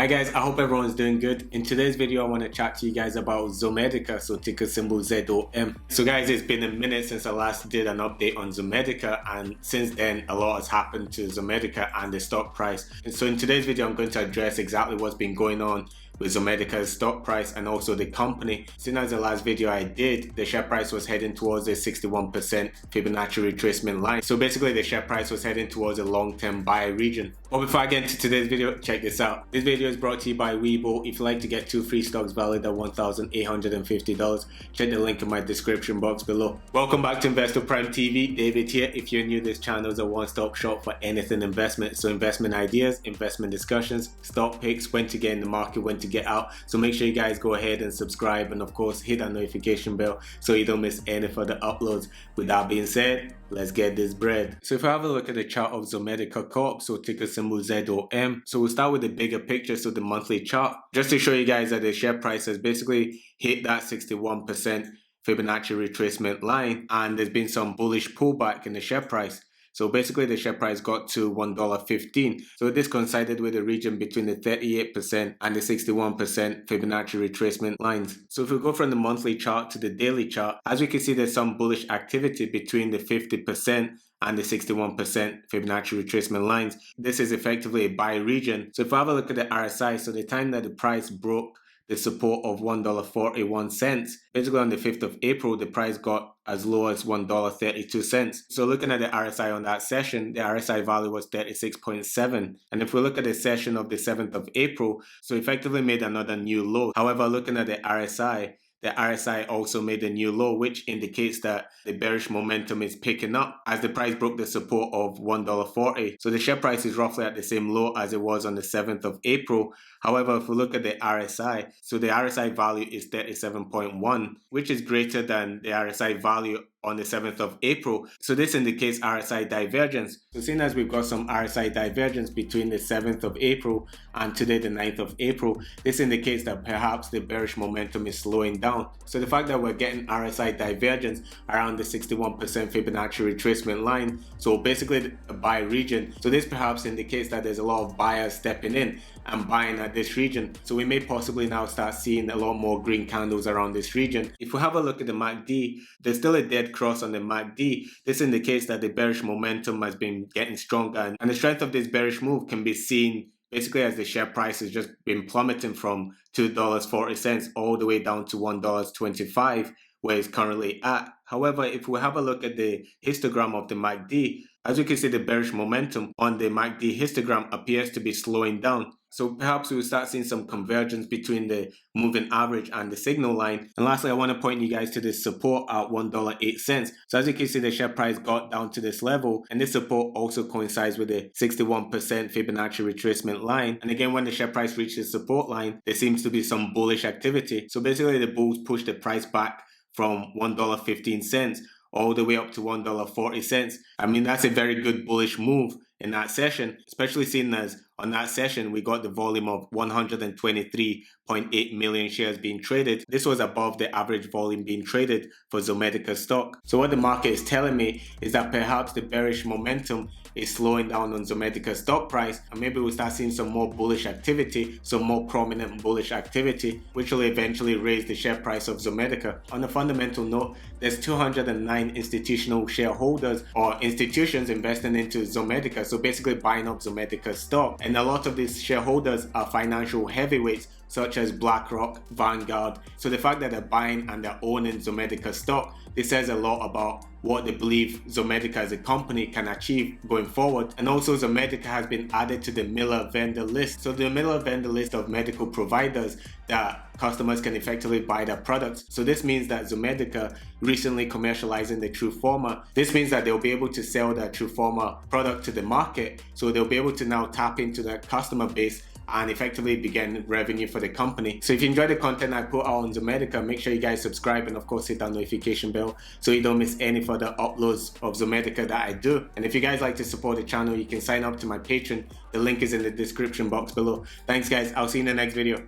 Hi guys, I hope everyone's doing good. In today's video, I want to chat to you guys about Zomedica, so ticker symbol ZOM. So guys, it's been a minute since I last did an update on Zomedica, and since then a lot has happened to Zomedica and the stock price. And so in today's video, I'm going to address exactly what's been going on with Zomedica's stock price and also the company. Since as the last video I did, the share price was heading towards the 61% Fibonacci retracement line. So basically the share price was heading towards a long-term buy region. But before I get into today's video, check this out. This video is brought to you by Weibo. If you'd like to get 2 free stocks valued at $1,850, check the link in my description box below. Welcome back to Investor Prime TV. David here. If you're new, this channel is a one-stop shop for anything investment. So investment ideas, investment discussions, stock picks, when to get in the market, when to get out. So make sure you guys go ahead and subscribe, and of course hit that notification bell so you don't miss any further uploads. With that being said, let's get this bread. So if I have a look at the chart of Zomedica Corp, so ticker symbol ZOM. So we'll start with the bigger picture, so the monthly chart, just to show you guys that the share price has basically hit that 61% Fibonacci retracement line, and there's been some bullish pullback in the share price. So basically the share price got to $1.15. So this coincided with the region between the 38% and the 61% Fibonacci retracement lines. So if we go from the monthly chart to the daily chart, as we can see, there's some bullish activity between the 50% and the 61% Fibonacci retracement lines. This is effectively a buy region. So if I have a look at the RSI, so the time that the price broke the support of $1.41, basically on the 5th of April, the price got as low as $1.32. So looking at the RSI on that session, the RSI value was 36.7. And if we look at the session of the 7th of April, so effectively made another new low. However, looking at the RSI also made a new low, which indicates that the bearish momentum is picking up as the price broke the support of $1.40. So the share price is roughly at the same low as it was on the 7th of April. However, if we look at the RSI, so the RSI value is 37.1, which is greater than the RSI value on the 7th of April. So this indicates RSI divergence. So seeing as we've got some RSI divergence between the 7th of April and today the 9th of April, this indicates that perhaps the bearish momentum is slowing down. So the fact that we're getting RSI divergence around the 61% Fibonacci retracement line, so basically a buy region, so this perhaps indicates that there's a lot of buyers stepping in and buying at this region. So we may possibly now start seeing a lot more green candles around this region. If we have a look at the MACD, there's still a dead cross on the MACD. This indicates that the bearish momentum has been getting stronger, and the strength of this bearish move can be seen basically as the share price has just been plummeting from $2.40 all the way down to $1.25, where it's currently at. However, if we have a look at the histogram of the MACD, as you can see, the bearish momentum on the MACD histogram appears to be slowing down. So perhaps we'll start seeing some convergence between the moving average and the signal line. And lastly, I want to point you guys to this support at $1.08. So as you can see, the share price got down to this level, and this support also coincides with the 61% Fibonacci retracement line. And again, when the share price reaches the support line, there seems to be some bullish activity. So basically the bulls push the price back from $1.15 all the way up to $1.40. I mean, that's a very good bullish move in that session, especially seeing as on that session we got the volume of 123.8 million shares being traded. This was above the average volume being traded for Zomedica stock. So what the market is telling me is that perhaps the bearish momentum is slowing down on Zomedica's stock price, and maybe we'll start seeing some more bullish activity, some more prominent bullish activity, which will eventually raise the share price of Zomedica. On a fundamental note, there's 209 institutional shareholders or institutions investing into Zomedica, so basically buying up Zomedica stock. And a lot of these shareholders are financial heavyweights such as BlackRock, Vanguard. So the fact that they're buying and they're owning Zomedica stock, this says a lot about what they believe Zomedica as a company can achieve going forward. And also Zomedica has been added to the Miller vendor list. So the Miller vendor list of medical providers that customers can effectively buy their products. So this means that Zomedica recently commercializing the TRUFORMA. This means that they'll be able to sell their TRUFORMA product to the market. So they'll be able to now tap into that customer base and effectively begin revenue for the company. So if you enjoy the content I put out on Zomedica, make sure you guys subscribe and of course hit that notification bell so you don't miss any further uploads of Zomedica that I do. And if you guys like to support the channel, you can sign up to my Patreon. The link is in the description box below. Thanks guys, I'll see you in the next video.